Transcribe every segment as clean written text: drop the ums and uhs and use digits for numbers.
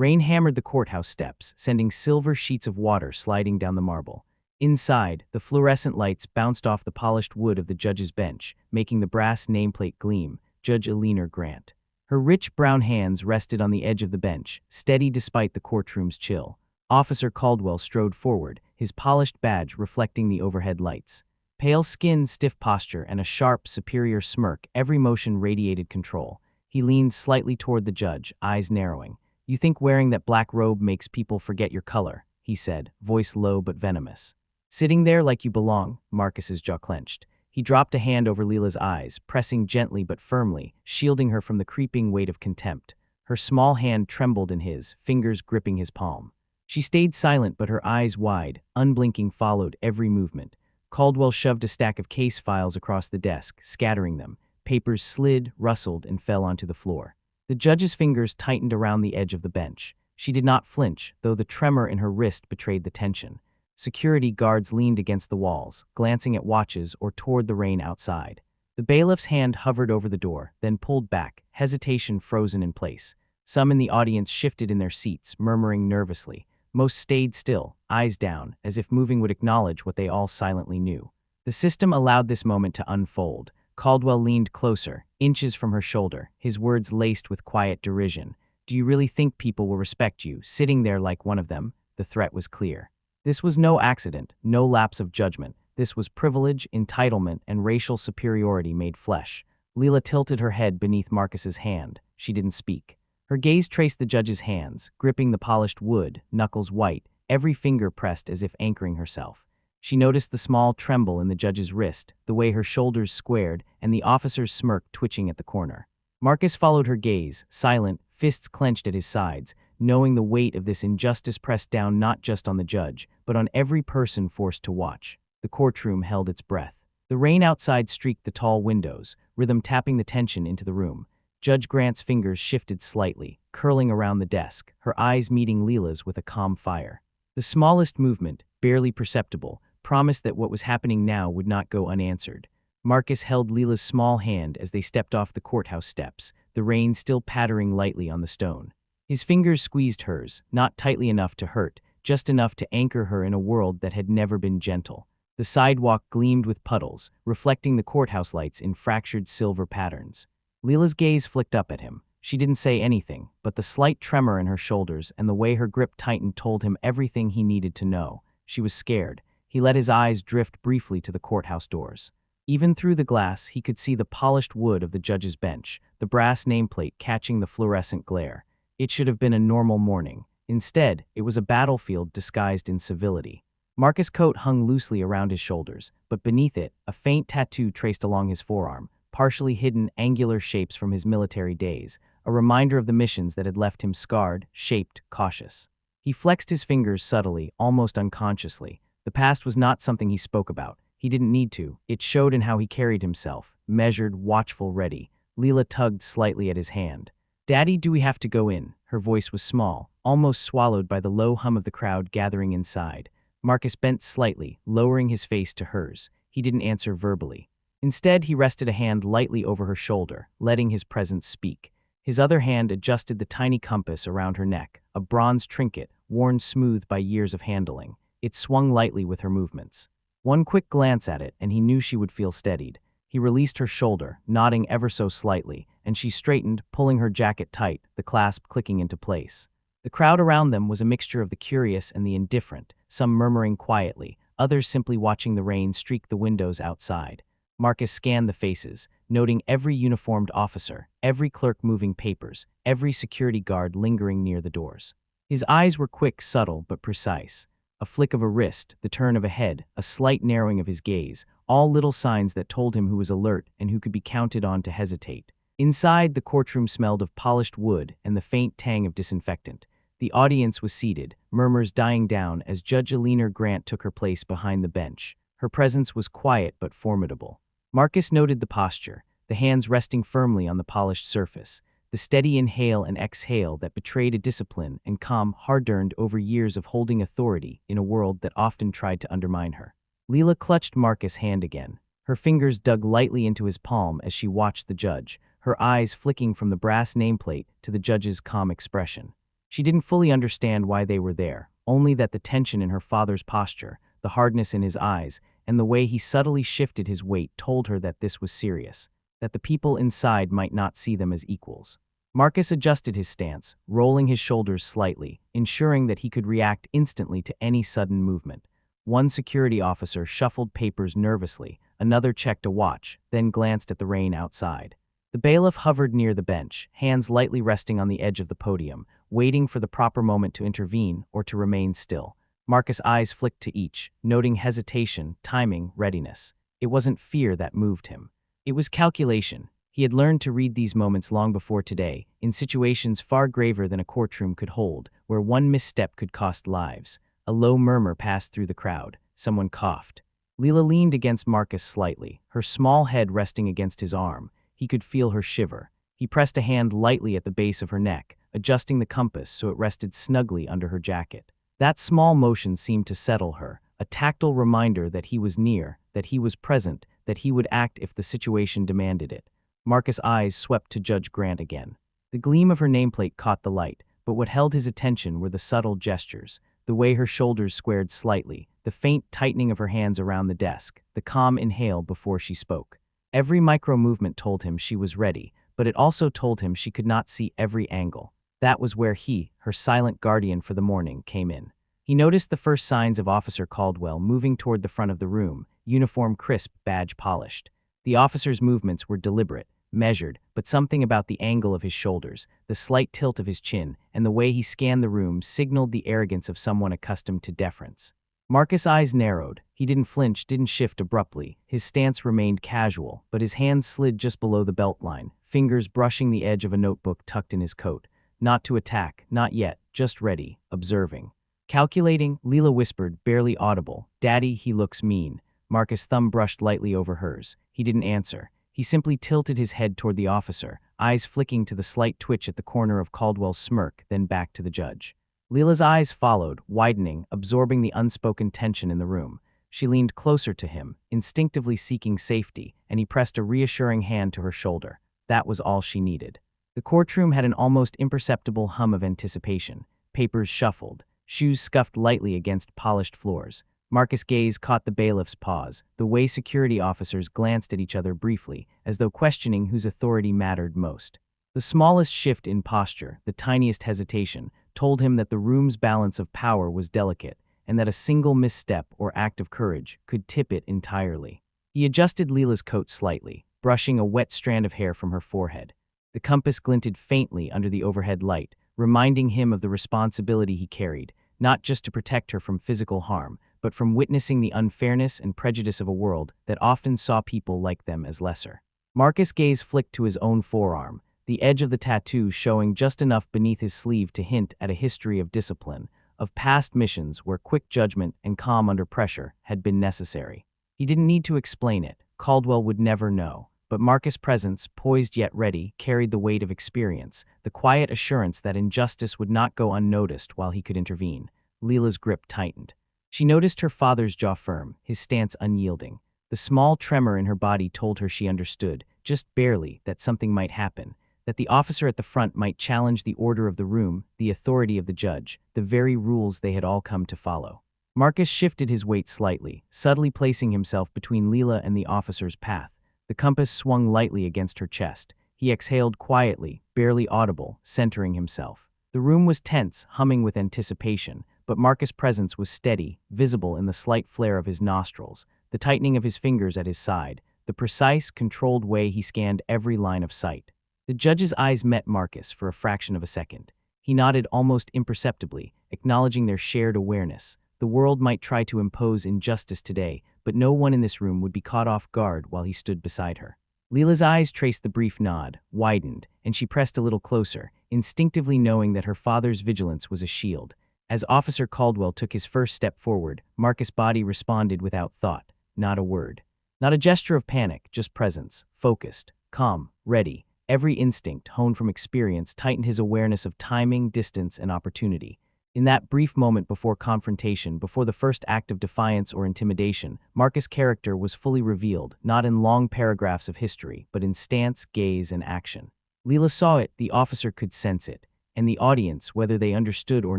Rain hammered the courthouse steps, sending silver sheets of water sliding down the marble. Inside, the fluorescent lights bounced off the polished wood of the judge's bench, making the brass nameplate gleam, Judge Eleanor Grant. Her rich brown hands rested on the edge of the bench, steady despite the courtroom's chill. Officer Caldwell strode forward, his polished badge reflecting the overhead lights. Pale skin, stiff posture, and a sharp, superior smirk, every motion radiated control. He leaned slightly toward the judge, eyes narrowing. "You think wearing that black robe makes people forget your color," he said, voice low but venomous. "Sitting there like you belong," Marcus's jaw clenched. He dropped a hand over Lila's eyes, pressing gently but firmly, shielding her from the creeping weight of contempt. Her small hand trembled in his, fingers gripping his palm. She stayed silent, but her eyes wide, unblinking, followed every movement. Caldwell shoved a stack of case files across the desk, scattering them. Papers slid, rustled, and fell onto the floor. The judge's fingers tightened around the edge of the bench. She did not flinch, though the tremor in her wrist betrayed the tension. Security guards leaned against the walls, glancing at watches or toward the rain outside. The bailiff's hand hovered over the door, then pulled back, hesitation frozen in place. Some in the audience shifted in their seats, murmuring nervously. Most stayed still, eyes down, as if moving would acknowledge what they all silently knew. The system allowed this moment to unfold. Caldwell leaned closer, inches from her shoulder, his words laced with quiet derision. "Do you really think people will respect you, sitting there like one of them?" The threat was clear. This was no accident, no lapse of judgment. This was privilege, entitlement, and racial superiority made flesh. Lila tilted her head beneath Marcus's hand. She didn't speak. Her gaze traced the judge's hands, gripping the polished wood, knuckles white, every finger pressed as if anchoring herself. She noticed the small tremble in the judge's wrist, the way her shoulders squared, and the officer's smirk twitching at the corner. Marcus followed her gaze, silent, fists clenched at his sides, knowing the weight of this injustice pressed down not just on the judge, but on every person forced to watch. The courtroom held its breath. The rain outside streaked the tall windows, rhythm tapping the tension into the room. Judge Grant's fingers shifted slightly, curling around the desk, her eyes meeting Lila's with a calm fire. The smallest movement, barely perceptible, promised that what was happening now would not go unanswered. Marcus held Lila's small hand as they stepped off the courthouse steps, the rain still pattering lightly on the stone. His fingers squeezed hers, not tightly enough to hurt, just enough to anchor her in a world that had never been gentle. The sidewalk gleamed with puddles, reflecting the courthouse lights in fractured silver patterns. Lila's gaze flicked up at him. She didn't say anything, but the slight tremor in her shoulders and the way her grip tightened told him everything he needed to know. She was scared. He let his eyes drift briefly to the courthouse doors. Even through the glass, he could see the polished wood of the judge's bench, the brass nameplate catching the fluorescent glare. It should have been a normal morning. Instead, it was a battlefield disguised in civility. Marcus' coat hung loosely around his shoulders, but beneath it, a faint tattoo traced along his forearm, partially hidden angular shapes from his military days, a reminder of the missions that had left him scarred, shaped, cautious. He flexed his fingers subtly, almost unconsciously. The past was not something he spoke about. He didn't need to. It showed in how he carried himself, measured, watchful, ready. Lila tugged slightly at his hand. "Daddy, do we have to go in?" Her voice was small, almost swallowed by the low hum of the crowd gathering inside. Marcus bent slightly, lowering his face to hers. He didn't answer verbally. Instead, he rested a hand lightly over her shoulder, letting his presence speak. His other hand adjusted the tiny compass around her neck, a bronze trinket, worn smooth by years of handling. It swung lightly with her movements. One quick glance at it, and he knew she would feel steadied. He released her shoulder, nodding ever so slightly, and she straightened, pulling her jacket tight, the clasp clicking into place. The crowd around them was a mixture of the curious and the indifferent, some murmuring quietly, others simply watching the rain streak the windows outside. Marcus scanned the faces, noting every uniformed officer, every clerk moving papers, every security guard lingering near the doors. His eyes were quick, subtle, but precise. A flick of a wrist, the turn of a head, a slight narrowing of his gaze, all little signs that told him who was alert and who could be counted on to hesitate. Inside, the courtroom smelled of polished wood and the faint tang of disinfectant. The audience was seated, murmurs dying down as Judge Eleanor Grant took her place behind the bench. Her presence was quiet but formidable. Marcus noted the posture, the hands resting firmly on the polished surface, the steady inhale and exhale that betrayed a discipline and calm hard-earned over years of holding authority in a world that often tried to undermine her. Lila clutched Marcus' hand again. Her fingers dug lightly into his palm as she watched the judge, her eyes flicking from the brass nameplate to the judge's calm expression. She didn't fully understand why they were there, only that the tension in her father's posture, the hardness in his eyes, and the way he subtly shifted his weight told her that this was serious, that the people inside might not see them as equals. Marcus adjusted his stance, rolling his shoulders slightly, ensuring that he could react instantly to any sudden movement. One security officer shuffled papers nervously, another checked a watch, then glanced at the rain outside. The bailiff hovered near the bench, hands lightly resting on the edge of the podium, waiting for the proper moment to intervene or to remain still. Marcus' eyes flicked to each, noting hesitation, timing, readiness. It wasn't fear that moved him. It was calculation. He had learned to read these moments long before today, in situations far graver than a courtroom could hold, where one misstep could cost lives. A low murmur passed through the crowd. Someone coughed. Lila leaned against Marcus slightly, her small head resting against his arm. He could feel her shiver. He pressed a hand lightly at the base of her neck, adjusting the compass so it rested snugly under her jacket. That small motion seemed to settle her, a tactile reminder that he was near, that he was present, that he would act if the situation demanded it. Marcus' eyes swept to Judge Grant again. The gleam of her nameplate caught the light, but what held his attention were the subtle gestures, the way her shoulders squared slightly, the faint tightening of her hands around the desk, the calm inhale before she spoke. Every micro-movement told him she was ready, but it also told him she could not see every angle. That was where he, her silent guardian for the morning, came in. He noticed the first signs of Officer Caldwell moving toward the front of the room, uniform crisp, badge polished. The officer's movements were deliberate, measured, but something about the angle of his shoulders, the slight tilt of his chin, and the way he scanned the room signaled the arrogance of someone accustomed to deference. Marcus' eyes narrowed. He didn't flinch, didn't shift abruptly. His stance remained casual, but his hands slid just below the belt line, fingers brushing the edge of a notebook tucked in his coat. Not to attack, not yet, just ready, observing. Calculating, Lila whispered, barely audible, "Daddy, he looks mean." Marcus' thumb brushed lightly over hers. He didn't answer. He simply tilted his head toward the officer, eyes flicking to the slight twitch at the corner of Caldwell's smirk, then back to the judge. Lila's eyes followed, widening, absorbing the unspoken tension in the room. She leaned closer to him, instinctively seeking safety, and he pressed a reassuring hand to her shoulder. That was all she needed. The courtroom had an almost imperceptible hum of anticipation. Papers shuffled, shoes scuffed lightly against polished floors. Marcus' gaze caught the bailiff's pause, the way security officers glanced at each other briefly, as though questioning whose authority mattered most. The smallest shift in posture, the tiniest hesitation, told him that the room's balance of power was delicate, and that a single misstep or act of courage could tip it entirely. He adjusted Lila's coat slightly, brushing a wet strand of hair from her forehead. The compass glinted faintly under the overhead light, reminding him of the responsibility he carried, not just to protect her from physical harm, but from witnessing the unfairness and prejudice of a world that often saw people like them as lesser. Marcus' gaze flicked to his own forearm, the edge of the tattoo showing just enough beneath his sleeve to hint at a history of discipline, of past missions where quick judgment and calm under pressure had been necessary. He didn't need to explain it. Caldwell would never know. But Marcus' presence, poised yet ready, carried the weight of experience, the quiet assurance that injustice would not go unnoticed while he could intervene. Lila's grip tightened. She noticed her father's jaw firm, his stance unyielding. The small tremor in her body told her she understood, just barely, that something might happen, that the officer at the front might challenge the order of the room, the authority of the judge, the very rules they had all come to follow. Marcus shifted his weight slightly, subtly placing himself between Lila and the officer's path. The compass swung lightly against her chest. He exhaled quietly, barely audible, centering himself. The room was tense, humming with anticipation, but Marcus' presence was steady, visible in the slight flare of his nostrils, the tightening of his fingers at his side, the precise, controlled way he scanned every line of sight. The judge's eyes met Marcus for a fraction of a second. He nodded almost imperceptibly, acknowledging their shared awareness. The world might try to impose injustice today, but no one in this room would be caught off guard while he stood beside her. Lila's eyes traced the brief nod, widened, and she pressed a little closer, instinctively knowing that her father's vigilance was a shield. As Officer Caldwell took his first step forward, Marcus' body responded without thought, not a word. Not a gesture of panic, just presence, focused, calm, ready. Every instinct, honed from experience, tightened his awareness of timing, distance, and opportunity. In that brief moment before confrontation, before the first act of defiance or intimidation, Marcus' character was fully revealed, not in long paragraphs of history, but in stance, gaze, and action. Lila saw it, the officer could sense it. and the audience, whether they understood or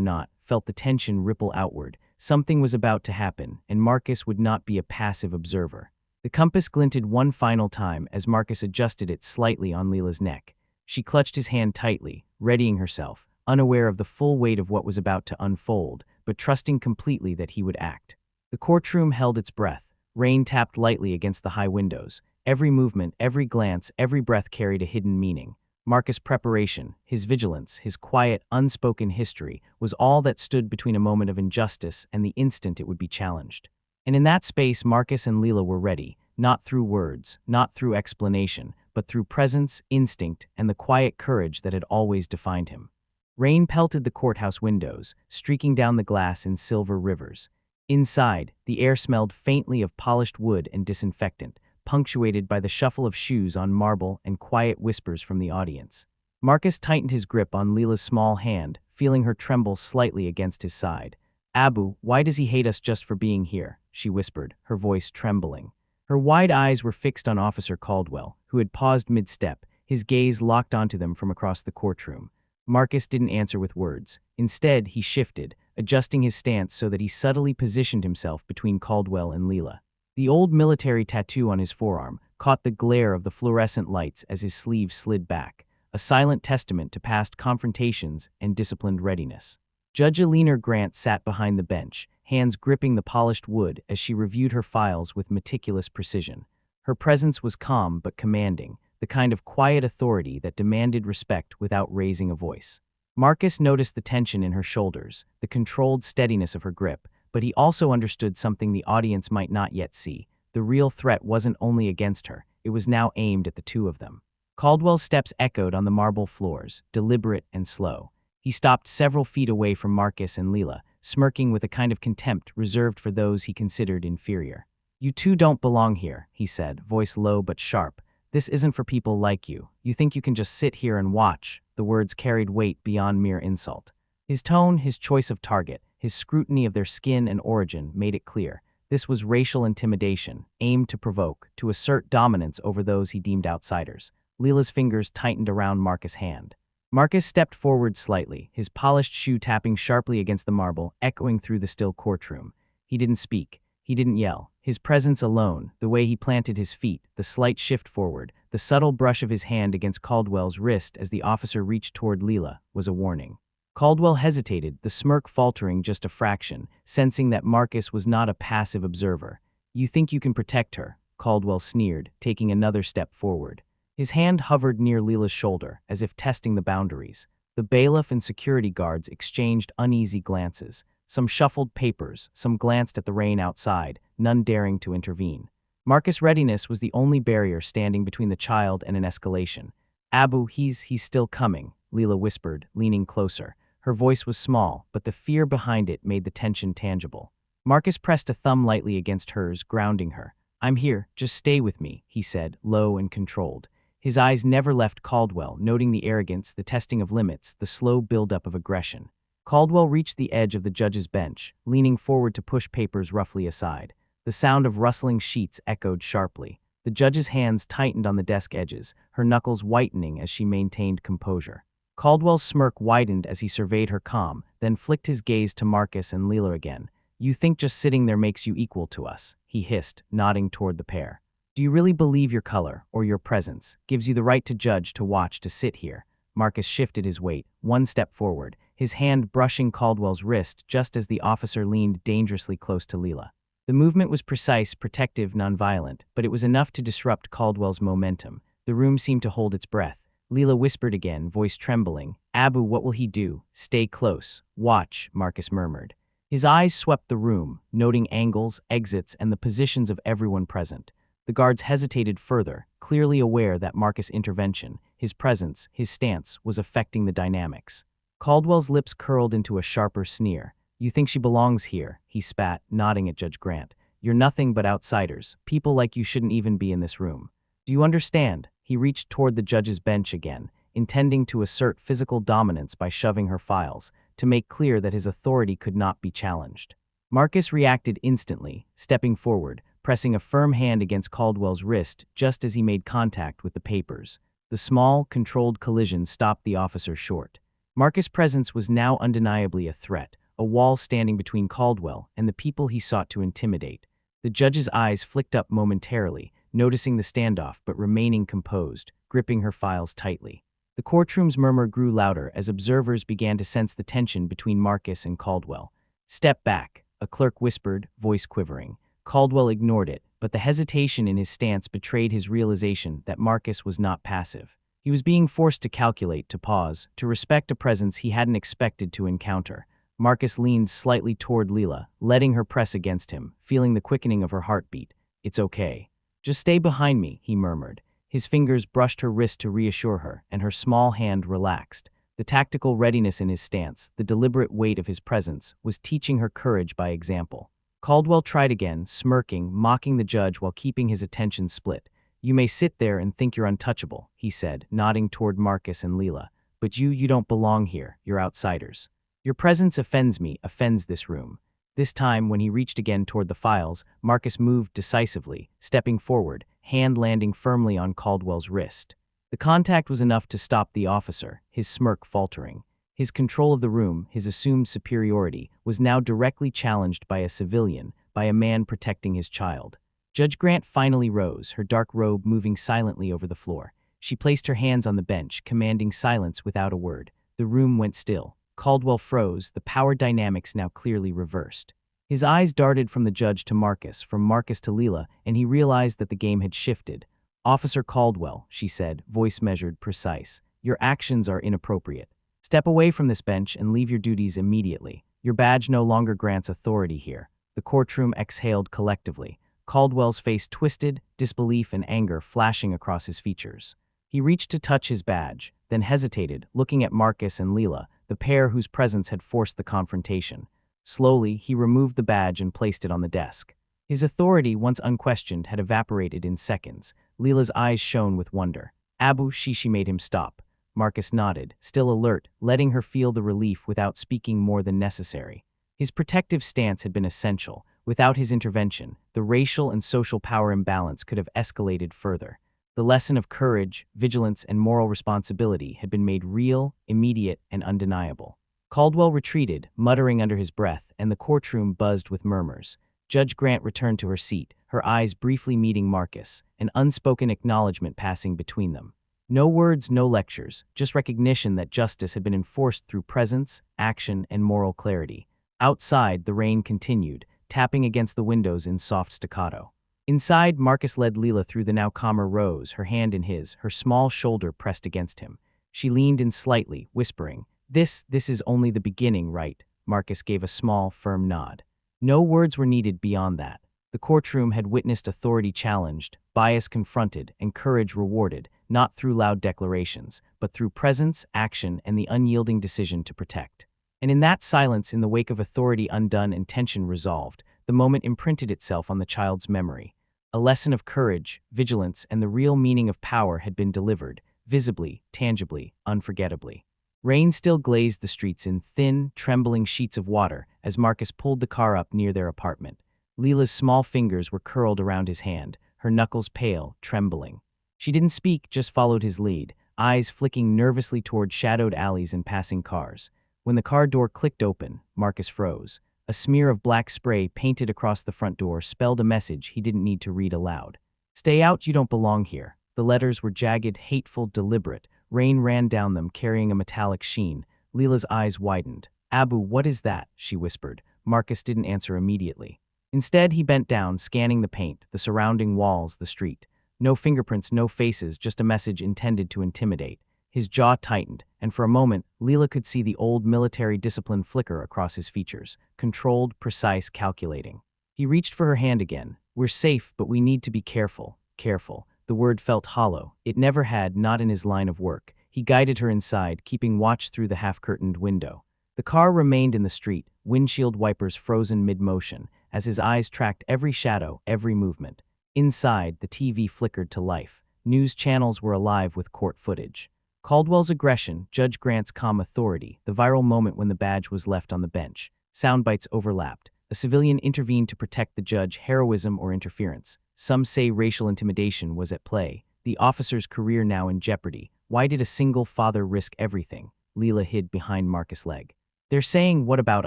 not, felt the tension ripple outward. Something was about to happen, and Marcus would not be a passive observer. The compass glinted one final time as Marcus adjusted it slightly on Lila's neck. She clutched his hand tightly, readying herself, unaware of the full weight of what was about to unfold, but trusting completely that he would act. The courtroom held its breath. Rain tapped lightly against the high windows. Every movement, every glance, every breath carried a hidden meaning. Marcus' preparation, his vigilance, his quiet, unspoken history was all that stood between a moment of injustice and the instant it would be challenged. And in that space, Marcus and Lila were ready, not through words, not through explanation, but through presence, instinct, and the quiet courage that had always defined him. Rain pelted the courthouse windows, streaking down the glass in silver rivers. Inside, the air smelled faintly of polished wood and disinfectant, punctuated by the shuffle of shoes on marble and quiet whispers from the audience. Marcus tightened his grip on Lila's small hand, feeling her tremble slightly against his side. "Abu, why does he hate us just for being here?" she whispered, her voice trembling. Her wide eyes were fixed on Officer Caldwell, who had paused mid-step, his gaze locked onto them from across the courtroom. Marcus didn't answer with words. Instead, he shifted, adjusting his stance so that he subtly positioned himself between Caldwell and Lila. The old military tattoo on his forearm caught the glare of the fluorescent lights as his sleeve slid back, a silent testament to past confrontations and disciplined readiness. Judge Eleanor Grant sat behind the bench, hands gripping the polished wood as she reviewed her files with meticulous precision. Her presence was calm but commanding, the kind of quiet authority that demanded respect without raising a voice. Marcus noticed the tension in her shoulders, the controlled steadiness of her grip, but he also understood something the audience might not yet see. The real threat wasn't only against her, it was now aimed at the two of them. Caldwell's steps echoed on the marble floors, deliberate and slow. He stopped several feet away from Marcus and Lila, smirking with a kind of contempt reserved for those he considered inferior. "You two don't belong here," he said, voice low but sharp. "This isn't for people like you. You think you can just sit here and watch." The words carried weight beyond mere insult. His tone, his choice of target, his scrutiny of their skin and origin made it clear. This was racial intimidation, aimed to provoke, to assert dominance over those he deemed outsiders. Lila's fingers tightened around Marcus' hand. Marcus stepped forward slightly, his polished shoe tapping sharply against the marble, echoing through the still courtroom. He didn't speak. He didn't yell. His presence alone, the way he planted his feet, the slight shift forward, the subtle brush of his hand against Caldwell's wrist as the officer reached toward Lila, was a warning. Caldwell hesitated, the smirk faltering just a fraction, sensing that Marcus was not a passive observer. "You think you can protect her?" Caldwell sneered, taking another step forward. His hand hovered near Lila's shoulder, as if testing the boundaries. The bailiff and security guards exchanged uneasy glances. Some shuffled papers, some glanced at the rain outside, none daring to intervene. Marcus' readiness was the only barrier standing between the child and an escalation. "Abu, he's still coming," Lila whispered, leaning closer. Her voice was small, but the fear behind it made the tension tangible. Marcus pressed a thumb lightly against hers, grounding her. "I'm here, just stay with me," he said, low and controlled. His eyes never left Caldwell, noting the arrogance, the testing of limits, the slow buildup of aggression. Caldwell reached the edge of the judge's bench, leaning forward to push papers roughly aside. The sound of rustling sheets echoed sharply. The judge's hands tightened on the desk edges, her knuckles whitening as she maintained composure. Caldwell's smirk widened as he surveyed her calm, then flicked his gaze to Marcus and Lila again. "You think just sitting there makes you equal to us," he hissed, nodding toward the pair. "Do you really believe your color, or your presence, gives you the right to judge, to watch, to sit here?" Marcus shifted his weight, one step forward, his hand brushing Caldwell's wrist just as the officer leaned dangerously close to Lila. The movement was precise, protective, nonviolent, but it was enough to disrupt Caldwell's momentum. The room seemed to hold its breath. Lila whispered again, voice trembling. "Abu, what will he do?" "Stay close. Watch," Marcus murmured. His eyes swept the room, noting angles, exits, and the positions of everyone present. The guards hesitated further, clearly aware that Marcus' intervention, his presence, his stance, was affecting the dynamics. Caldwell's lips curled into a sharper sneer. "You think she belongs here?" he spat, nodding at Judge Grant. "You're nothing but outsiders. People like you shouldn't even be in this room. Do you understand?" He reached toward the judge's bench again, intending to assert physical dominance by shoving her files, to make clear that his authority could not be challenged. Marcus reacted instantly, stepping forward, pressing a firm hand against Caldwell's wrist just as he made contact with the papers. The small, controlled collision stopped the officer short. Marcus' presence was now undeniably a threat, a wall standing between Caldwell and the people he sought to intimidate. The judge's eyes flicked up momentarily, noticing the standoff but remaining composed, gripping her files tightly. The courtroom's murmur grew louder as observers began to sense the tension between Marcus and Caldwell. "Step back," a clerk whispered, voice quivering. Caldwell ignored it, but the hesitation in his stance betrayed his realization that Marcus was not passive. He was being forced to calculate, to pause, to respect a presence he hadn't expected to encounter. Marcus leaned slightly toward Lila, letting her press against him, feeling the quickening of her heartbeat. "It's okay. Just stay behind me," he murmured. His fingers brushed her wrist to reassure her, and her small hand relaxed. The tactical readiness in his stance, the deliberate weight of his presence, was teaching her courage by example. Caldwell tried again, smirking, mocking the judge while keeping his attention split. "You may sit there and think you're untouchable," he said, nodding toward Marcus and Lila. "But you don't belong here. You're outsiders. Your presence offends me, offends this room." This time, when he reached again toward the files, Marcus moved decisively, stepping forward, hand landing firmly on Caldwell's wrist. The contact was enough to stop the officer, his smirk faltering. His control of the room, his assumed superiority, was now directly challenged by a civilian, by a man protecting his child. Judge Grant finally rose, her dark robe moving silently over the floor. She placed her hands on the bench, commanding silence without a word. The room went still. Caldwell froze, the power dynamics now clearly reversed. His eyes darted from the judge to Marcus, from Marcus to Lila, and he realized that the game had shifted. "Officer Caldwell," she said, voice measured, precise, "your actions are inappropriate. Step away from this bench and leave your duties immediately. Your badge no longer grants authority here." The courtroom exhaled collectively. Caldwell's face twisted, disbelief and anger flashing across his features. He reached to touch his badge, then hesitated, looking at Marcus and Lila, the pair whose presence had forced the confrontation. Slowly, he removed the badge and placed it on the desk. His authority, once unquestioned, had evaporated in seconds. Lila's eyes shone with wonder. "Abu Shishi," made him stop. Marcus nodded, still alert, letting her feel the relief without speaking more than necessary. His protective stance had been essential. Without his intervention, the racial and social power imbalance could have escalated further. The lesson of courage, vigilance, and moral responsibility had been made real, immediate, and undeniable. Caldwell retreated, muttering under his breath, and the courtroom buzzed with murmurs. Judge Grant returned to her seat, her eyes briefly meeting Marcus, an unspoken acknowledgement passing between them. No words, no lectures, just recognition that justice had been enforced through presence, action, and moral clarity. Outside, the rain continued, tapping against the windows in soft staccato. Inside, Marcus led Lila through the now calmer rows, her hand in his, her small shoulder pressed against him. She leaned in slightly, whispering, This is only the beginning, right?" Marcus gave a small, firm nod. No words were needed beyond that. The courtroom had witnessed authority challenged, bias confronted, and courage rewarded, not through loud declarations, but through presence, action, and the unyielding decision to protect. And in that silence, in the wake of authority undone and tension resolved, the moment imprinted itself on the child's memory. A lesson of courage, vigilance, and the real meaning of power had been delivered, visibly, tangibly, unforgettably. Rain still glazed the streets in thin, trembling sheets of water as Marcus pulled the car up near their apartment. Lila's small fingers were curled around his hand, her knuckles pale, trembling. She didn't speak, just followed his lead, eyes flicking nervously toward shadowed alleys and passing cars. When the car door clicked open, Marcus froze. A smear of black spray painted across the front door spelled a message he didn't need to read aloud. "Stay out, you don't belong here." The letters were jagged, hateful, deliberate. Rain ran down them, carrying a metallic sheen. Lila's eyes widened. "Abu, what is that?" she whispered. Marcus didn't answer immediately. Instead, he bent down, scanning the paint, the surrounding walls, the street. No fingerprints, no faces, just a message intended to intimidate. His jaw tightened, and for a moment, Lila could see the old military discipline flicker across his features, controlled, precise, calculating. He reached for her hand again. "We're safe, but we need to be careful, careful." The word felt hollow. It never had, not in his line of work. He guided her inside, keeping watch through the half-curtained window. The car remained in the street, windshield wipers frozen mid-motion, as his eyes tracked every shadow, every movement. Inside, the TV flickered to life. News channels were alive with court footage. Caldwell's aggression, Judge Grant's calm authority, the viral moment when the badge was left on the bench. Soundbites overlapped. A civilian intervened to protect the judge, heroism or interference. Some say racial intimidation was at play. The officer's career now in jeopardy. Why did a single father risk everything? Lila hid behind Marcus' leg. "They're saying, what about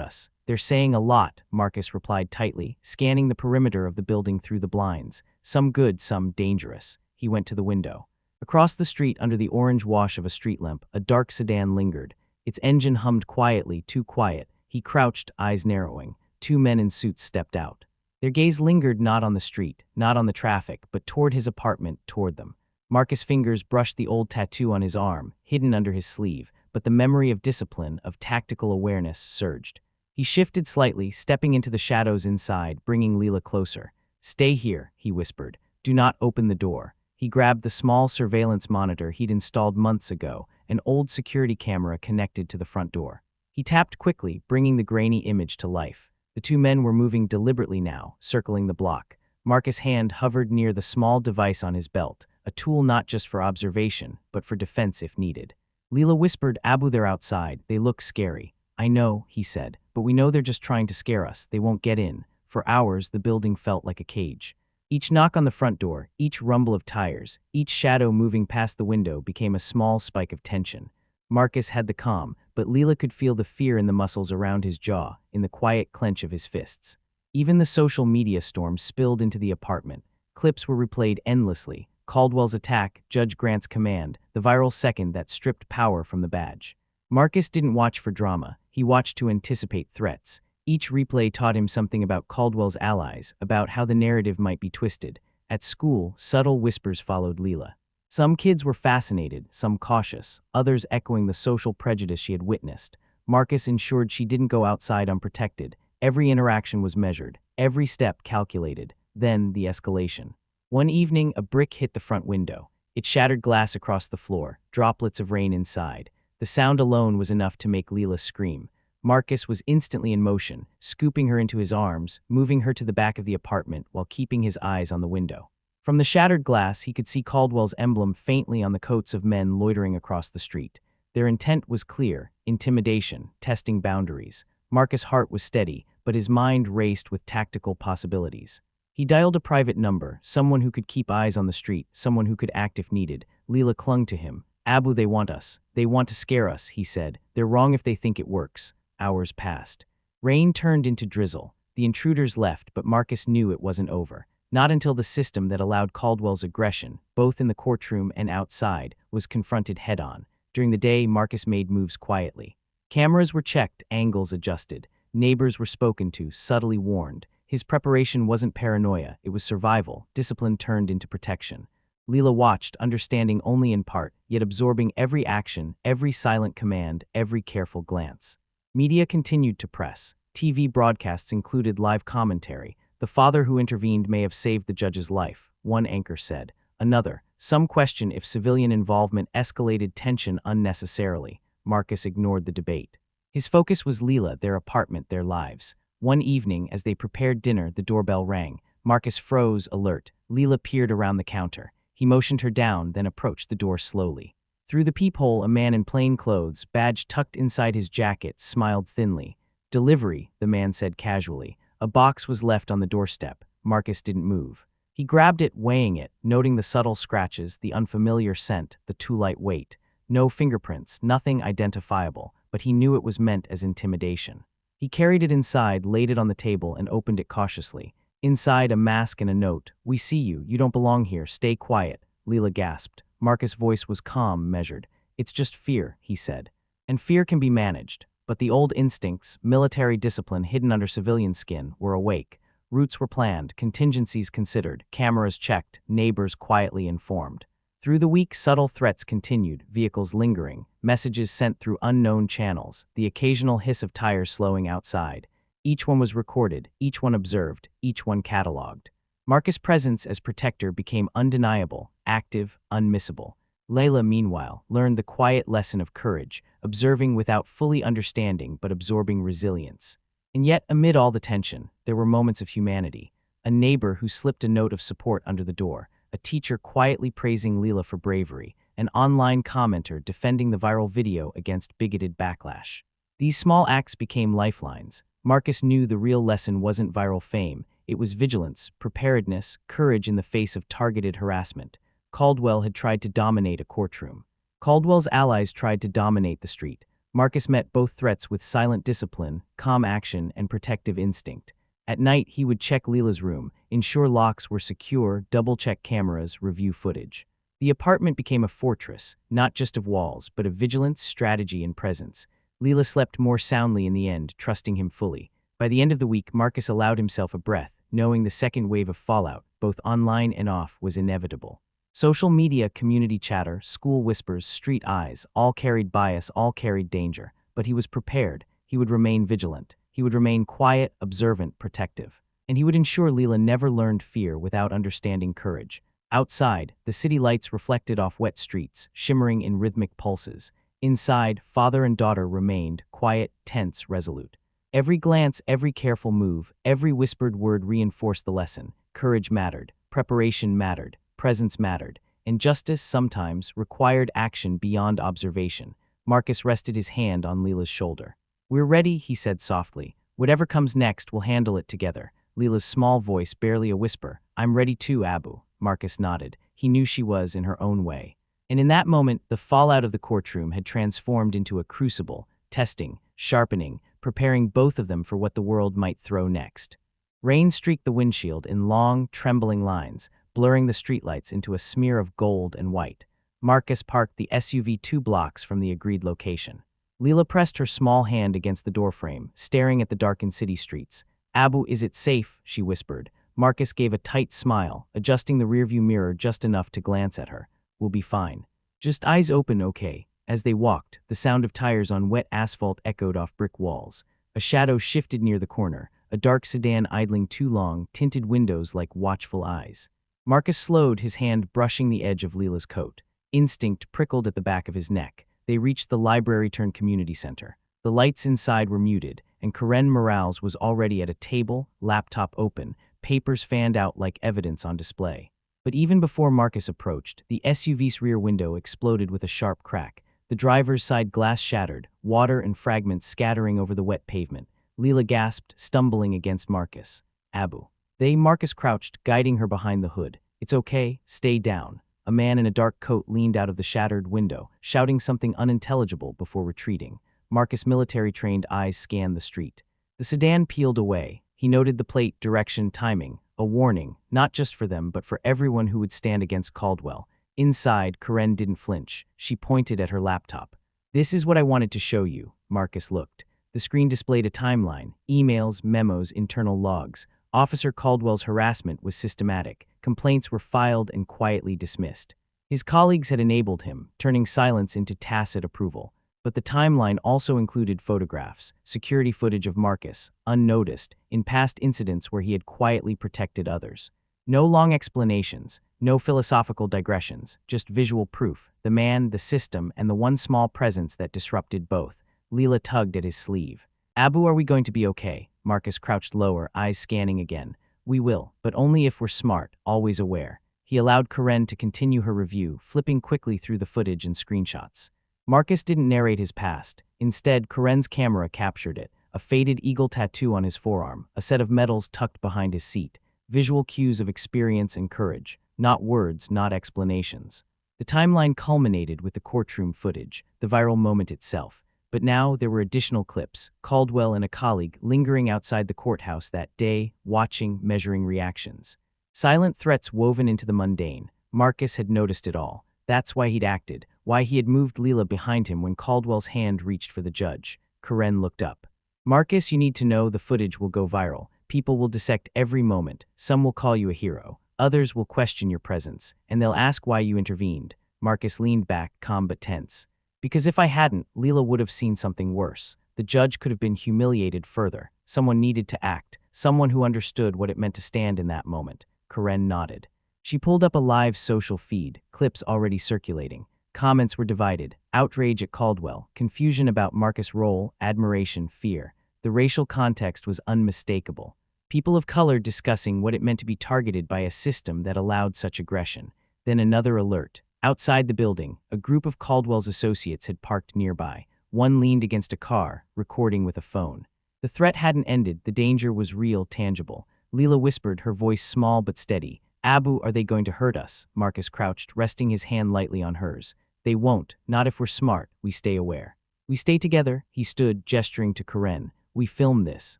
us?" "They're saying a lot," Marcus replied tightly, scanning the perimeter of the building through the blinds. "Some good, some dangerous." He went to the window. Across the street, under the orange wash of a street lamp, a dark sedan lingered. Its engine hummed quietly, too quiet. He crouched, eyes narrowing. Two men in suits stepped out. Their gaze lingered not on the street, not on the traffic, but toward his apartment, toward them. Marcus' fingers brushed the old tattoo on his arm, hidden under his sleeve, but the memory of discipline, of tactical awareness, surged. He shifted slightly, stepping into the shadows inside, bringing Lila closer. "Stay here," he whispered. "Do not open the door." He grabbed the small surveillance monitor he'd installed months ago, an old security camera connected to the front door. He tapped quickly, bringing the grainy image to life. The two men were moving deliberately now, circling the block. Marcus' hand hovered near the small device on his belt, a tool not just for observation, but for defense if needed. Lila whispered, "Abu, they're outside. They look scary." "I know," he said, "but we know they're just trying to scare us. They won't get in." For hours, the building felt like a cage. Each knock on the front door, each rumble of tires, each shadow moving past the window became a small spike of tension. Marcus had the calm, but Lila could feel the fear in the muscles around his jaw, in the quiet clench of his fists. Even the social media storm spilled into the apartment. Clips were replayed endlessly. Caldwell's attack, Judge Grant's command, the viral second that stripped power from the badge. Marcus didn't watch for drama. He watched to anticipate threats. Each replay taught him something about Caldwell's allies, about how the narrative might be twisted. At school, subtle whispers followed Lila. Some kids were fascinated, some cautious, others echoing the social prejudice she had witnessed. Marcus ensured she didn't go outside unprotected. Every interaction was measured, every step calculated. Then the escalation. One evening, a brick hit the front window. It shattered glass across the floor, droplets of rain inside. The sound alone was enough to make Lila scream. Marcus was instantly in motion, scooping her into his arms, moving her to the back of the apartment while keeping his eyes on the window. From the shattered glass, he could see Caldwell's emblem faintly on the coats of men loitering across the street. Their intent was clear: intimidation, testing boundaries. Marcus' heart was steady, but his mind raced with tactical possibilities. He dialed a private number, someone who could keep eyes on the street, someone who could act if needed. Lila clung to him. "Abu, they want us. They want to scare us," he said. "They're wrong if they think it works." Hours passed. Rain turned into drizzle. The intruders left, but Marcus knew it wasn't over. Not until the system that allowed Caldwell's aggression, both in the courtroom and outside, was confronted head-on. During the day, Marcus made moves quietly. Cameras were checked, angles adjusted. Neighbors were spoken to, subtly warned. His preparation wasn't paranoia, it was survival, discipline turned into protection. Lila watched, understanding only in part, yet absorbing every action, every silent command, every careful glance. Media continued to press. TV broadcasts included live commentary. "The father who intervened may have saved the judge's life," one anchor said. Another, "Some question if civilian involvement escalated tension unnecessarily." Marcus ignored the debate. His focus was Lila, their apartment, their lives. One evening, as they prepared dinner, the doorbell rang. Marcus froze, alert. Lila peered around the counter. He motioned her down, then approached the door slowly. Through the peephole, a man in plain clothes, badge tucked inside his jacket, smiled thinly. "Delivery," the man said casually. A box was left on the doorstep. Marcus didn't move. He grabbed it, weighing it, noting the subtle scratches, the unfamiliar scent, the too light weight. No fingerprints, nothing identifiable, but he knew it was meant as intimidation. He carried it inside, laid it on the table, and opened it cautiously. Inside, a mask and a note. "We see you. You don't belong here. Stay quiet." Lila gasped. Marcus' voice was calm, measured. "It's just fear," he said. "And fear can be managed." But the old instincts, military discipline hidden under civilian skin, were awake. Routes were planned, contingencies considered, cameras checked, neighbors quietly informed. Through the week, subtle threats continued, vehicles lingering, messages sent through unknown channels, the occasional hiss of tires slowing outside. Each one was recorded, each one observed, each one catalogued. Marcus' presence as protector became undeniable, active, unmissable. Lila, meanwhile, learned the quiet lesson of courage, observing without fully understanding but absorbing resilience. And yet, amid all the tension, there were moments of humanity. A neighbor who slipped a note of support under the door, a teacher quietly praising Lila for bravery, an online commenter defending the viral video against bigoted backlash. These small acts became lifelines. Marcus knew the real lesson wasn't viral fame, it was vigilance, preparedness, courage in the face of targeted harassment. Caldwell had tried to dominate a courtroom. Caldwell's allies tried to dominate the street. Marcus met both threats with silent discipline, calm action, and protective instinct. At night, he would check Lila's room, ensure locks were secure, double-check cameras, review footage. The apartment became a fortress, not just of walls, but of vigilance, strategy, and presence. Lila slept more soundly in the end, trusting him fully. By the end of the week, Marcus allowed himself a breath, knowing the second wave of fallout, both online and off, was inevitable. Social media, community chatter, school whispers, street eyes, all carried bias, all carried danger. But he was prepared. He would remain vigilant. He would remain quiet, observant, protective. And he would ensure Lila never learned fear without understanding courage. Outside, the city lights reflected off wet streets, shimmering in rhythmic pulses. Inside, father and daughter remained, quiet, tense, resolute. Every glance, every careful move, every whispered word reinforced the lesson. Courage mattered, preparation mattered, presence mattered, and justice sometimes required action beyond observation. Marcus rested his hand on Lila's shoulder. "We're ready," he said softly. "Whatever comes next, we'll handle it together." Lila's small voice, barely a whisper. "I'm ready too, Abu." Marcus nodded. He knew she was in her own way. And in that moment, the fallout of the courtroom had transformed into a crucible, testing, sharpening, preparing both of them for what the world might throw next. Rain streaked the windshield in long, trembling lines, blurring the streetlights into a smear of gold and white. Marcus parked the SUV 2 blocks from the agreed location. Lila pressed her small hand against the doorframe, staring at the darkened city streets. "Abu, is it safe?" she whispered. Marcus gave a tight smile, adjusting the rearview mirror just enough to glance at her. "We'll be fine. Just eyes open, okay?" As they walked, the sound of tires on wet asphalt echoed off brick walls. A shadow shifted near the corner, a dark sedan idling too long, tinted windows like watchful eyes. Marcus slowed, his hand brushing the edge of Lila's coat. Instinct prickled at the back of his neck. They reached the library-turned-community center. The lights inside were muted, and Karen Morales was already at a table, laptop open, papers fanned out like evidence on display. But even before Marcus approached, the SUV's rear window exploded with a sharp crack. The driver's side glass shattered, water and fragments scattering over the wet pavement. Lila gasped, stumbling against Marcus. "Abu." Marcus crouched, guiding her behind the hood. "It's okay, stay down." A man in a dark coat leaned out of the shattered window, shouting something unintelligible before retreating. Marcus' military-trained eyes scanned the street. The sedan peeled away. He noted the plate, direction, timing. A warning, not just for them, but for everyone who would stand against Caldwell. Inside, Karen didn't flinch. She pointed at her laptop. "This is what I wanted to show you." Marcus looked. The screen displayed a timeline, emails, memos, internal logs. Officer Caldwell's harassment was systematic. Complaints were filed and quietly dismissed. His colleagues had enabled him, turning silence into tacit approval. But the timeline also included photographs, security footage of Marcus, unnoticed, in past incidents where he had quietly protected others. No long explanations, no philosophical digressions, just visual proof, the man, the system, and the one small presence that disrupted both. Lila tugged at his sleeve. "Abu, are we going to be okay?" Marcus crouched lower, eyes scanning again. "We will, but only if we're smart, always aware." He allowed Karen to continue her review, flipping quickly through the footage and screenshots. Marcus didn't narrate his past. Instead, Karen's camera captured it, a faded eagle tattoo on his forearm, a set of medals tucked behind his seat. Visual cues of experience and courage, not words, not explanations. The timeline culminated with the courtroom footage, the viral moment itself. But now there were additional clips, Caldwell and a colleague lingering outside the courthouse that day, watching, measuring reactions. Silent threats woven into the mundane. Marcus had noticed it all. That's why he'd acted, why he had moved Lila behind him when Caldwell's hand reached for the judge. Karen looked up. "Marcus, you need to know the footage will go viral. People will dissect every moment. Some will call you a hero. Others will question your presence, and they'll ask why you intervened." Marcus leaned back, calm but tense. "Because if I hadn't, Lila would have seen something worse. The judge could have been humiliated further. Someone needed to act, someone who understood what it meant to stand in that moment." Karen nodded. She pulled up a live social feed, clips already circulating. Comments were divided, outrage at Caldwell, confusion about Marcus' role, admiration, fear. The racial context was unmistakable. People of color discussing what it meant to be targeted by a system that allowed such aggression. Then another alert. Outside the building, a group of Caldwell's associates had parked nearby. One leaned against a car, recording with a phone. The threat hadn't ended, the danger was real, tangible. Lila whispered, her voice small but steady. "Abu, are they going to hurt us?" Marcus crouched, resting his hand lightly on hers. "They won't, not if we're smart, we stay aware." "We stay together," he stood, gesturing to Karen. "We film this.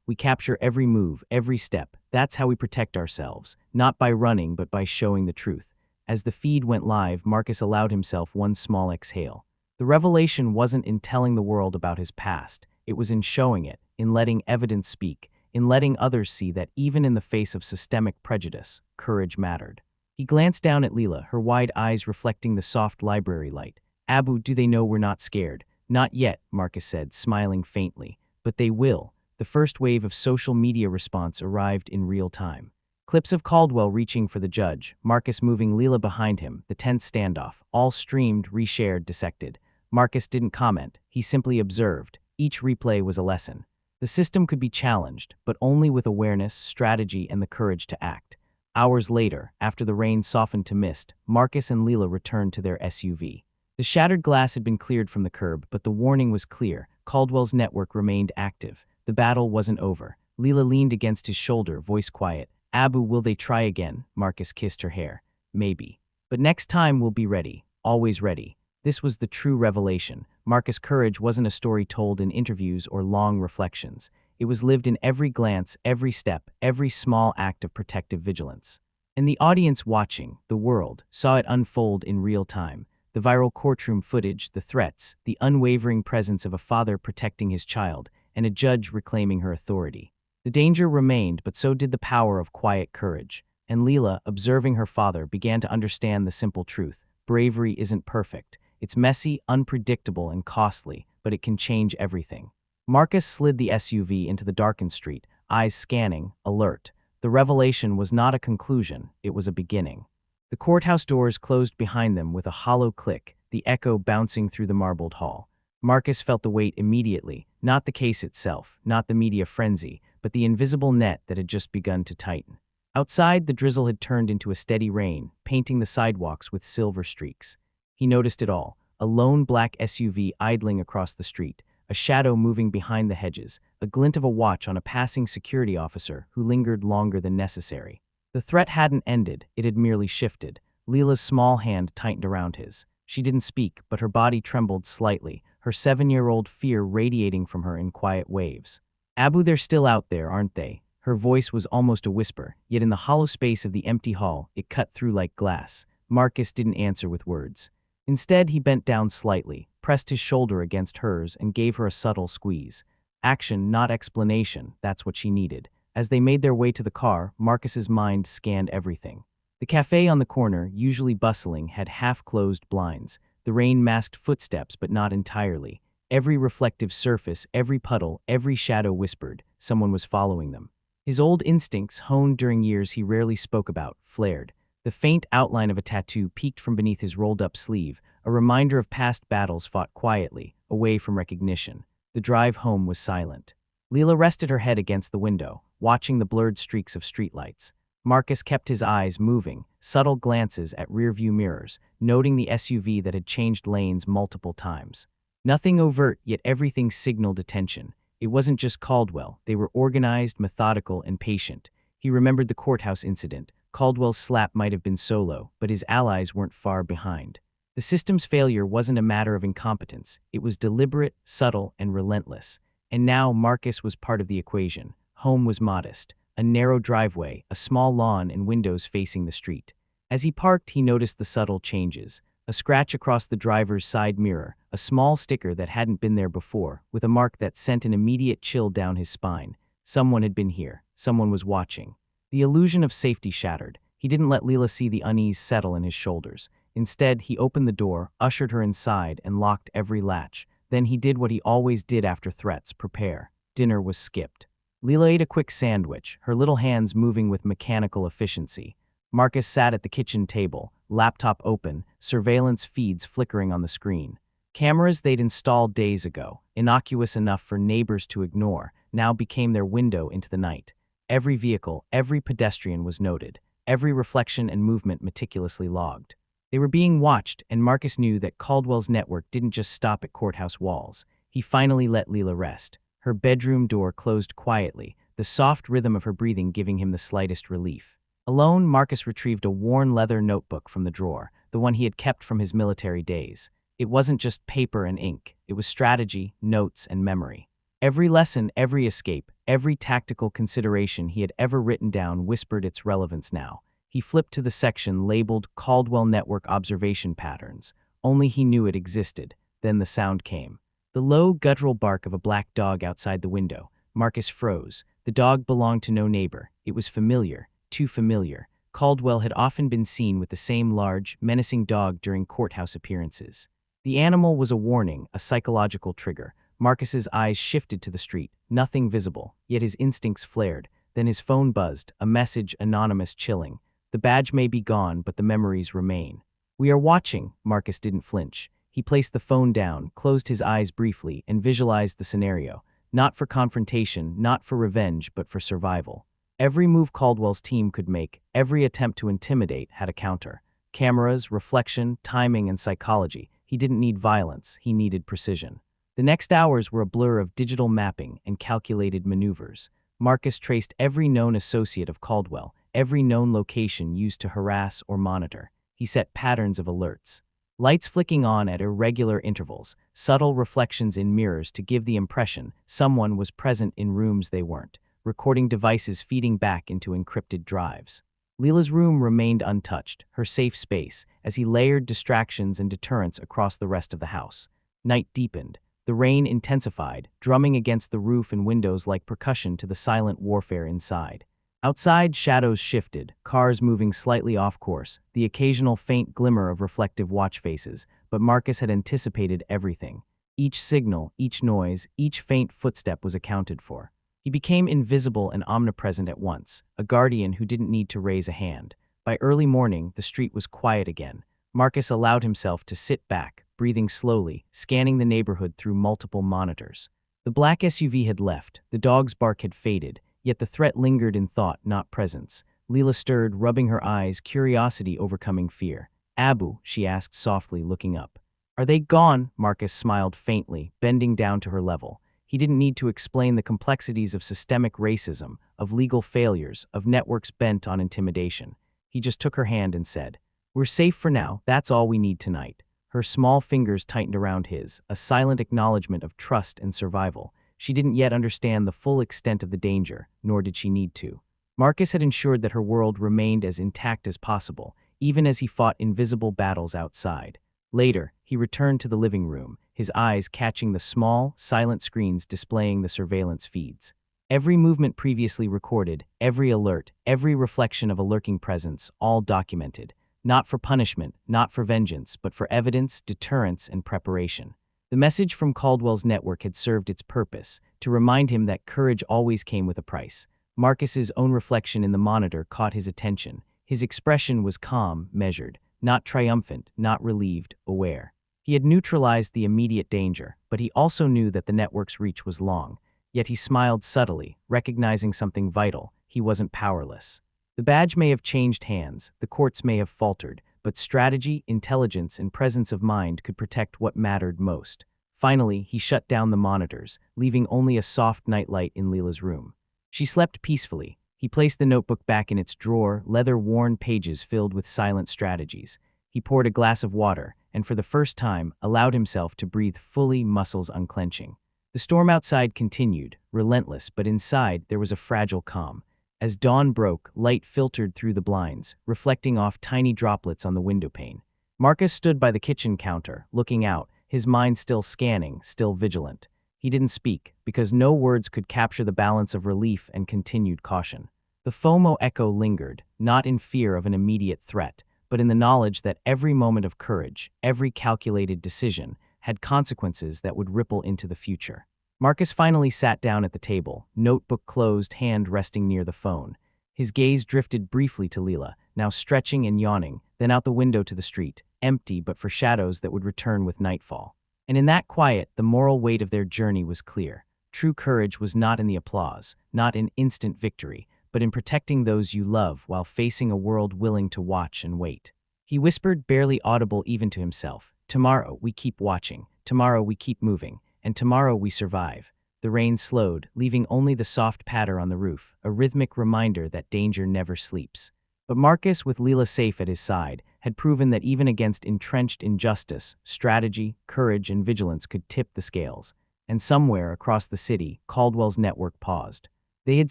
We capture every move, every step. That's how we protect ourselves, not by running but by showing the truth." As the feed went live, Marcus allowed himself one small exhale. The revelation wasn't in telling the world about his past. It was in showing it, in letting evidence speak, in letting others see that even in the face of systemic prejudice, courage mattered. He glanced down at Lila, her wide eyes reflecting the soft library light. "Abu, do they know we're not scared?" "Not yet," Marcus said, smiling faintly. "But they will." The first wave of social media response arrived in real time. Clips of Caldwell reaching for the judge, Marcus moving Lila behind him, the tense standoff, all streamed, reshared, dissected. Marcus didn't comment, he simply observed. Each replay was a lesson. The system could be challenged, but only with awareness, strategy, and the courage to act. Hours later, after the rain softened to mist, Marcus and Lila returned to their SUV. The shattered glass had been cleared from the curb, but the warning was clear. Caldwell's network remained active. The battle wasn't over. Lila leaned against his shoulder, voice quiet. "Abu, will they try again?" Marcus kissed her hair. "Maybe. But next time we'll be ready. Always ready." This was the true revelation. Marcus' courage wasn't a story told in interviews or long reflections. It was lived in every glance, every step, every small act of protective vigilance. And the audience watching, the world, saw it unfold in real time. The viral courtroom footage, the threats, the unwavering presence of a father protecting his child, and a judge reclaiming her authority. The danger remained, but so did the power of quiet courage. And Lila, observing her father, began to understand the simple truth. Bravery isn't perfect. It's messy, unpredictable, and costly, but it can change everything. Marcus slid the SUV into the darkened street, eyes scanning, alert. The revelation was not a conclusion, it was a beginning. The courthouse doors closed behind them with a hollow click, the echo bouncing through the marbled hall. Marcus felt the weight immediately, not the case itself, not the media frenzy, but the invisible net that had just begun to tighten. Outside, the drizzle had turned into a steady rain, painting the sidewalks with silver streaks. He noticed it all, a lone black SUV idling across the street, a shadow moving behind the hedges, a glint of a watch on a passing security officer who lingered longer than necessary. The threat hadn't ended, it had merely shifted. Lila's small hand tightened around his. She didn't speak, but her body trembled slightly, her 7-year-old fear radiating from her in quiet waves. "Abu, they're still out there, aren't they?" Her voice was almost a whisper, yet in the hollow space of the empty hall, it cut through like glass. Marcus didn't answer with words. Instead, he bent down slightly, pressed his shoulder against hers, and gave her a subtle squeeze. Action, not explanation, that's what she needed. As they made their way to the car, Marcus's mind scanned everything. The cafe on the corner, usually bustling, had half-closed blinds. The rain masked footsteps, but not entirely. Every reflective surface, every puddle, every shadow whispered someone was following them. His old instincts, honed during years he rarely spoke about, flared. The faint outline of a tattoo peeked from beneath his rolled-up sleeve, a reminder of past battles fought quietly, away from recognition. The drive home was silent. Lila rested her head against the window, watching the blurred streaks of streetlights. Marcus kept his eyes moving, subtle glances at rearview mirrors, noting the SUV that had changed lanes multiple times. Nothing overt, yet everything signaled attention. It wasn't just Caldwell, they were organized, methodical, and patient. He remembered the courthouse incident. Caldwell's slap might have been solo, but his allies weren't far behind. The system's failure wasn't a matter of incompetence. It was deliberate, subtle, and relentless. And now Marcus was part of the equation. Home was modest. A narrow driveway, a small lawn, and windows facing the street. As he parked, he noticed the subtle changes. A scratch across the driver's side mirror, a small sticker that hadn't been there before, with a mark that sent an immediate chill down his spine. Someone had been here. Someone was watching. The illusion of safety shattered. He didn't let Lila see the unease settle in his shoulders. Instead, he opened the door, ushered her inside, and locked every latch. Then he did what he always did after threats, prepare. Dinner was skipped. Lila ate a quick sandwich, her little hands moving with mechanical efficiency. Marcus sat at the kitchen table, laptop open, surveillance feeds flickering on the screen. Cameras they'd installed days ago, innocuous enough for neighbors to ignore, now became their window into the night. Every vehicle, every pedestrian was noted, every reflection and movement meticulously logged. They were being watched, and Marcus knew that Caldwell's network didn't just stop at courthouse walls. He finally let Lila rest. Her bedroom door closed quietly, the soft rhythm of her breathing giving him the slightest relief. Alone, Marcus retrieved a worn leather notebook from the drawer, the one he had kept from his military days. It wasn't just paper and ink. It was strategy, notes, and memory. Every lesson, every escape, every tactical consideration he had ever written down whispered its relevance now. He flipped to the section labeled Caldwell Network Observation Patterns. Only he knew it existed. Then the sound came. The low, guttural bark of a black dog outside the window. Marcus froze. The dog belonged to no neighbor. It was familiar, too familiar. Caldwell had often been seen with the same large, menacing dog during courthouse appearances. The animal was a warning, a psychological trigger. Marcus's eyes shifted to the street. Nothing visible, yet his instincts flared. Then his phone buzzed, a message, anonymous, chilling. The badge may be gone, but the memories remain. "We are watching." Marcus didn't flinch. He placed the phone down, closed his eyes briefly, and visualized the scenario. Not for confrontation, not for revenge, but for survival. Every move Caldwell's team could make, every attempt to intimidate, had a counter. Cameras, reflection, timing, and psychology. He didn't need violence, he needed precision. The next hours were a blur of digital mapping and calculated maneuvers. Marcus traced every known associate of Caldwell, every known location used to harass or monitor. He set patterns of alerts. Lights flicking on at irregular intervals, subtle reflections in mirrors to give the impression someone was present in rooms they weren't, recording devices feeding back into encrypted drives. Lila's room remained untouched, her safe space, as he layered distractions and deterrents across the rest of the house. Night deepened. The rain intensified, drumming against the roof and windows like percussion to the silent warfare inside. Outside, shadows shifted, cars moving slightly off course, the occasional faint glimmer of reflective watch faces, but Marcus had anticipated everything. Each signal, each noise, each faint footstep was accounted for. He became invisible and omnipresent at once, a guardian who didn't need to raise a hand. By early morning, the street was quiet again. Marcus allowed himself to sit back, breathing slowly, scanning the neighborhood through multiple monitors. The black SUV had left, the dog's bark had faded, yet the threat lingered in thought, not presence. Lila stirred, rubbing her eyes, curiosity overcoming fear. "Abu," she asked softly, looking up. "Are they gone?" Marcus smiled faintly, bending down to her level. He didn't need to explain the complexities of systemic racism, of legal failures, of networks bent on intimidation. He just took her hand and said, "We're safe for now, that's all we need tonight." Her small fingers tightened around his, a silent acknowledgement of trust and survival. She didn't yet understand the full extent of the danger, nor did she need to. Marcus had ensured that her world remained as intact as possible, even as he fought invisible battles outside. Later, he returned to the living room, his eyes catching the small, silent screens displaying the surveillance feeds. Every movement previously recorded, every alert, every reflection of a lurking presence, all documented. Not for punishment, not for vengeance, but for evidence, deterrence, and preparation. The message from Caldwell's network had served its purpose, to remind him that courage always came with a price. Marcus's own reflection in the monitor caught his attention. His expression was calm, measured, not triumphant, not relieved, aware. He had neutralized the immediate danger, but he also knew that the network's reach was long. Yet he smiled subtly, recognizing something vital. He wasn't powerless. The badge may have changed hands, the courts may have faltered, but strategy, intelligence, and presence of mind could protect what mattered most. Finally, he shut down the monitors, leaving only a soft nightlight in Lila's room. She slept peacefully. He placed the notebook back in its drawer, leather-worn pages filled with silent strategies. He poured a glass of water, and for the first time, allowed himself to breathe fully, muscles unclenching. The storm outside continued, relentless, but inside there was a fragile calm. As dawn broke, light filtered through the blinds, reflecting off tiny droplets on the windowpane. Marcus stood by the kitchen counter, looking out, his mind still scanning, still vigilant. He didn't speak, because no words could capture the balance of relief and continued caution. The FOMO echo lingered, not in fear of an immediate threat, but in the knowledge that every moment of courage, every calculated decision, had consequences that would ripple into the future. Marcus finally sat down at the table, notebook closed, hand resting near the phone. His gaze drifted briefly to Lila, now stretching and yawning, then out the window to the street, empty but for shadows that would return with nightfall. And in that quiet, the moral weight of their journey was clear. True courage was not in the applause, not in instant victory, but in protecting those you love while facing a world willing to watch and wait. He whispered, barely audible even to himself, "Tomorrow we keep watching, tomorrow we keep moving, and tomorrow we survive." The rain slowed, leaving only the soft patter on the roof, a rhythmic reminder that danger never sleeps. But Marcus, with Lila safe at his side, had proven that even against entrenched injustice, strategy, courage, and vigilance could tip the scales. And somewhere across the city, Caldwell's network paused. They had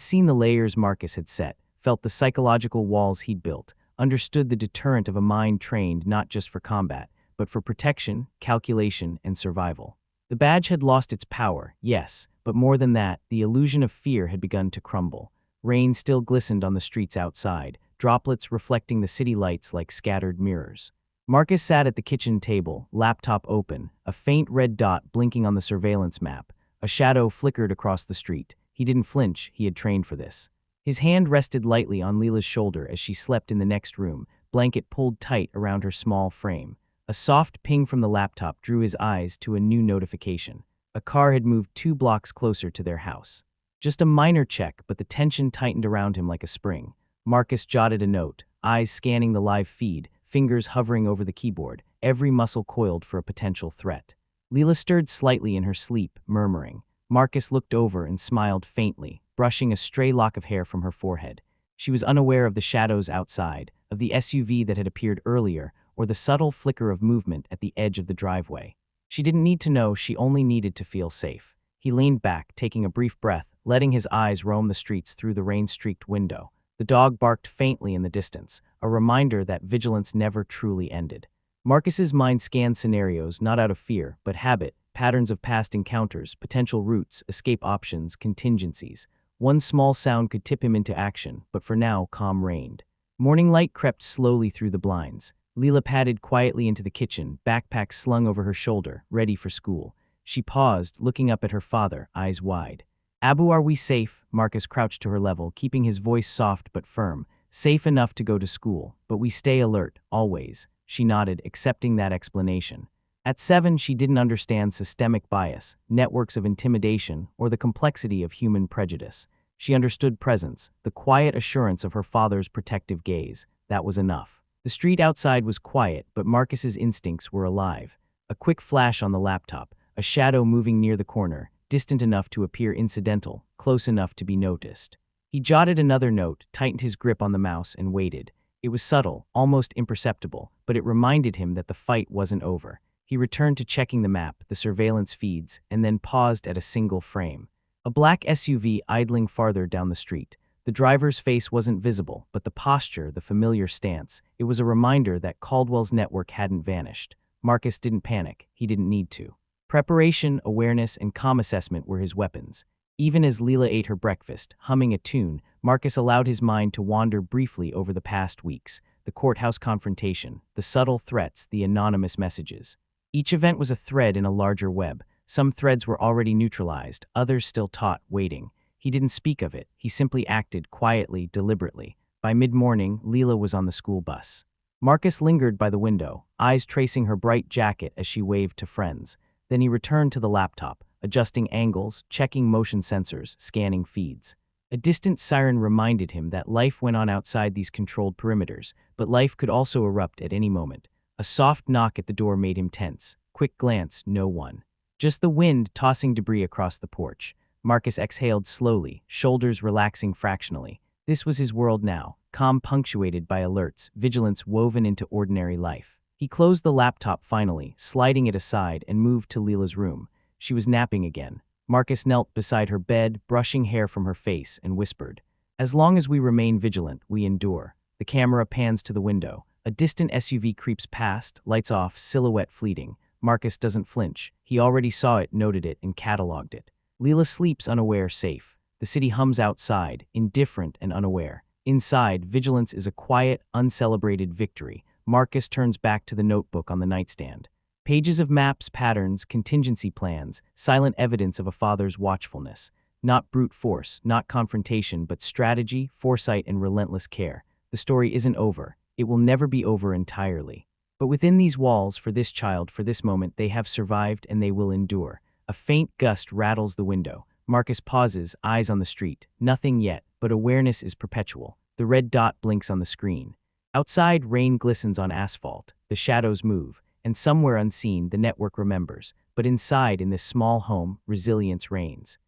seen the layers Marcus had set, felt the psychological walls he'd built, understood the deterrent of a mind trained not just for combat, but for protection, calculation, and survival. The badge had lost its power, yes, but more than that, the illusion of fear had begun to crumble. Rain still glistened on the streets outside, droplets reflecting the city lights like scattered mirrors. Marcus sat at the kitchen table, laptop open, a faint red dot blinking on the surveillance map. A shadow flickered across the street. He didn't flinch, he had trained for this. His hand rested lightly on Lila's shoulder as she slept in the next room, blanket pulled tight around her small frame. A soft ping from the laptop drew his eyes to a new notification. A car had moved 2 blocks closer to their house. Just a minor check, but the tension tightened around him like a spring. Marcus jotted a note, eyes scanning the live feed, fingers hovering over the keyboard, every muscle coiled for a potential threat. Lila stirred slightly in her sleep, murmuring. Marcus looked over and smiled faintly, brushing a stray lock of hair from her forehead. She was unaware of the shadows outside, of the SUV that had appeared earlier, or the subtle flicker of movement at the edge of the driveway. She didn't need to know, she only needed to feel safe. He leaned back, taking a brief breath, letting his eyes roam the streets through the rain-streaked window. The dog barked faintly in the distance, a reminder that vigilance never truly ended. Marcus's mind scanned scenarios not out of fear, but habit, patterns of past encounters, potential routes, escape options, contingencies. One small sound could tip him into action, but for now, calm reigned. Morning light crept slowly through the blinds. Lila padded quietly into the kitchen, backpack slung over her shoulder, ready for school. She paused, looking up at her father, eyes wide. "Abu, are we safe?" Marcus crouched to her level, keeping his voice soft but firm. "Safe enough to go to school, but we stay alert, always." She nodded, accepting that explanation. At 7, she didn't understand systemic bias, networks of intimidation, or the complexity of human prejudice. She understood presence, the quiet assurance of her father's protective gaze. That was enough. The street outside was quiet, but Marcus's instincts were alive. A quick flash on the laptop, a shadow moving near the corner, distant enough to appear incidental, close enough to be noticed. He jotted another note, tightened his grip on the mouse, and waited. It was subtle, almost imperceptible, but it reminded him that the fight wasn't over. He returned to checking the map, the surveillance feeds, and then paused at a single frame. A black SUV idling farther down the street. The driver's face wasn't visible, but the posture, the familiar stance, it was a reminder that Caldwell's network hadn't vanished. Marcus didn't panic. He didn't need to. Preparation, awareness, and calm assessment were his weapons. Even as Lila ate her breakfast, humming a tune, Marcus allowed his mind to wander briefly over the past weeks. The courthouse confrontation, the subtle threats, the anonymous messages. Each event was a thread in a larger web. Some threads were already neutralized, others still taut, waiting. He didn't speak of it. He simply acted quietly, deliberately. By mid-morning, Lila was on the school bus. Marcus lingered by the window, eyes tracing her bright jacket as she waved to friends. Then he returned to the laptop, adjusting angles, checking motion sensors, scanning feeds. A distant siren reminded him that life went on outside these controlled perimeters, but life could also erupt at any moment. A soft knock at the door made him tense. Quick glance, no one. Just the wind tossing debris across the porch. Marcus exhaled slowly, shoulders relaxing fractionally. This was his world now, calm punctuated by alerts, vigilance woven into ordinary life. He closed the laptop finally, sliding it aside, and moved to Lila's room. She was napping again. Marcus knelt beside her bed, brushing hair from her face, and whispered, "As long as we remain vigilant, we endure." The camera pans to the window. A distant SUV creeps past, lights off, silhouette fleeting. Marcus doesn't flinch. He already saw it, noted it, and cataloged it. Lila sleeps unaware, safe. The city hums outside, indifferent and unaware. Inside, vigilance is a quiet, uncelebrated victory. Marcus turns back to the notebook on the nightstand. Pages of maps, patterns, contingency plans, silent evidence of a father's watchfulness. Not brute force, not confrontation, but strategy, foresight, and relentless care. The story isn't over. It will never be over entirely. But within these walls, for this child, for this moment, they have survived and they will endure. A faint gust rattles the window. Marcus pauses, eyes on the street. Nothing yet, but awareness is perpetual. The red dot blinks on the screen. Outside, rain glistens on asphalt. The shadows move. And somewhere unseen, the network remembers. But inside, in this small home, resilience reigns.